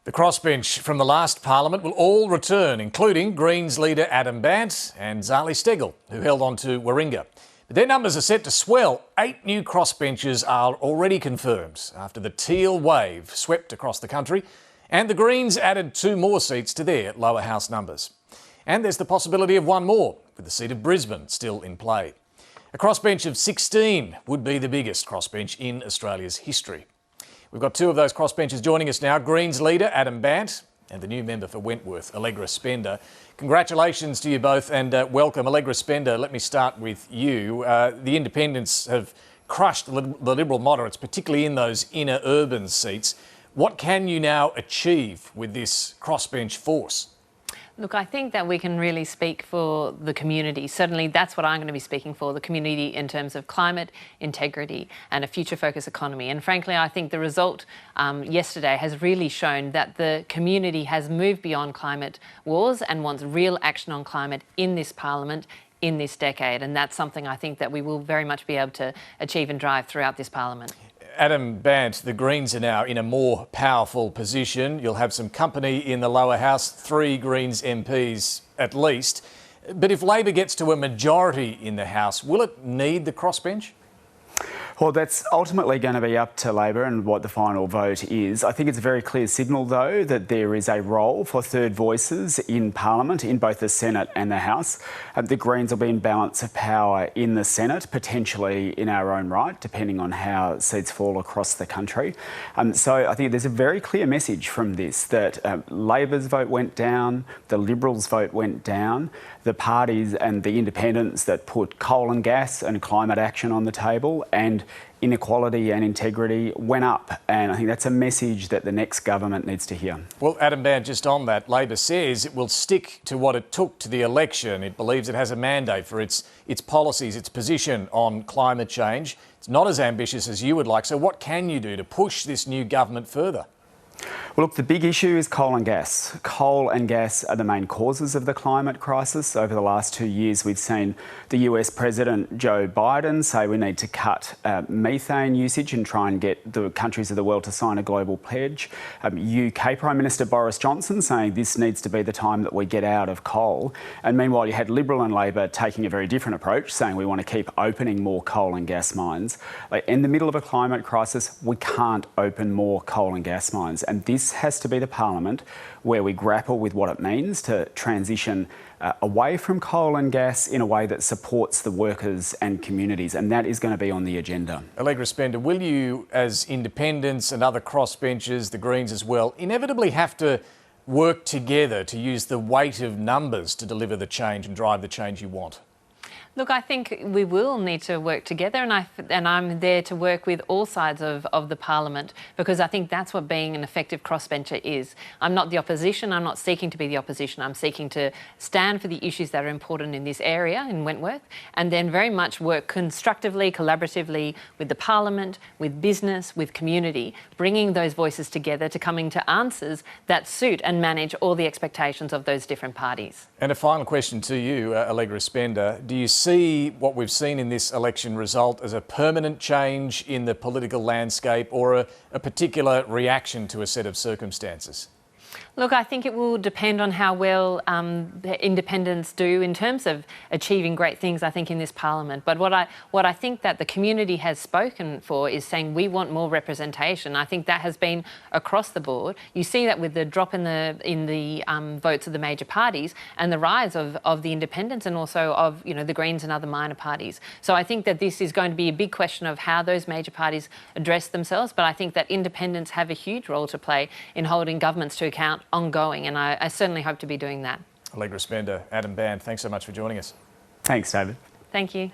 The crossbench from the last parliament will all return, including Greens leader Adam Bandt and Zali Steggall, who held on to Warringah. But their numbers are set to swell. 8 new crossbenchers are already confirmed after the Teal wave swept across the country, and the Greens added 2 more seats to their lower house numbers. And there's the possibility of 1 more, with the seat of Brisbane still in play. A crossbench of 16 would be the biggest crossbench in Australia's history. We've got 2 of those crossbenchers joining us now, Greens leader Adam Bandt and the new member for Wentworth, Allegra Spender. Congratulations to you both and welcome. Allegra Spender, let me start with you. The independents have crushed the Liberal moderates, particularly in those inner urban seats. What can you now achieve with this crossbench force? Look, I think that we can really speak for the community. Certainly that's what I'm going to be speaking for, the community in terms of climate, integrity and a future-focused economy. And frankly, I think the result yesterday has really shown that the community has moved beyond climate wars and wants real action on climate in this parliament in this decade. And that's something I think that we will very much be able to achieve and drive throughout this parliament. Adam Bandt, the Greens are now in a more powerful position. You'll have some company in the lower house, 3 Greens MPs at least. But if Labor gets to a majority in the House, will it need the crossbench? Well, that's ultimately going to be up to Labor and what the final vote is. I think it's a very clear signal, though, that there is a role for third voices in Parliament, in both the Senate and the House. The Greens will be in balance of power in the Senate, potentially in our own right, depending on how seats fall across the country. So I think there's a very clear message from this that Labor's vote went down, the Liberals' vote went down, the parties and the independents that put coal and gas and climate action on the table and inequality and integrity went up. And I think that's a message that the next government needs to hear. Well, Adam Bandt, just on that, Labor says it will stick to what it took to the election. It believes it has a mandate for its policies, its position on climate change. It's not as ambitious as you would like. So what can you do to push this new government further? Well, look, the big issue is coal and gas. Coal and gas are the main causes of the climate crisis. Over the last 2 years, we've seen the US President Joe Biden say we need to cut methane usage and try and get the countries of the world to sign a global pledge. UK Prime Minister Boris Johnson saying this needs to be the time that we get out of coal. And meanwhile, you had Liberal and Labor taking a very different approach, saying we want to keep opening more coal and gas mines. In the middle of a climate crisis, we can't open more coal and gas mines. And this has to be the parliament where we grapple with what it means to transition away from coal and gas in a way that supports the workers and communities, and that is going to be on the agenda. Allegra Spender, will you, as independents and other crossbenchers, the Greens as well, inevitably have to work together to use the weight of numbers to deliver the change and drive the change you want? Look, I think we will need to work together and I'm there to work with all sides of the parliament because I think that's what being an effective crossbencher is. I'm not the opposition, I'm not seeking to be the opposition, I'm seeking to stand for the issues that are important in this area, in Wentworth, and then very much work constructively, collaboratively with the parliament, with business, with community, bringing those voices together to coming to answers that suit and manage all the expectations of those different parties. And a final question to you, Allegra Spender. Do you see what we've seen in this election result as a permanent change in the political landscape or a particular reaction to a set of circumstances? Look, I think it will depend on how well the independents do in terms of achieving great things, I think, in this parliament. But what I think that the community has spoken for is saying we want more representation. I think that has been across the board. You see that with the drop in the votes of the major parties and the rise of the independents and also of the Greens and other minor parties. So I think that this is going to be a big question of how those major parties address themselves. But I think that independents have a huge role to play in holding governments to account ongoing, and I certainly hope to be doing that. Allegra Spender, Adam Bandt, thanks so much for joining us. Thanks, David. Thank you.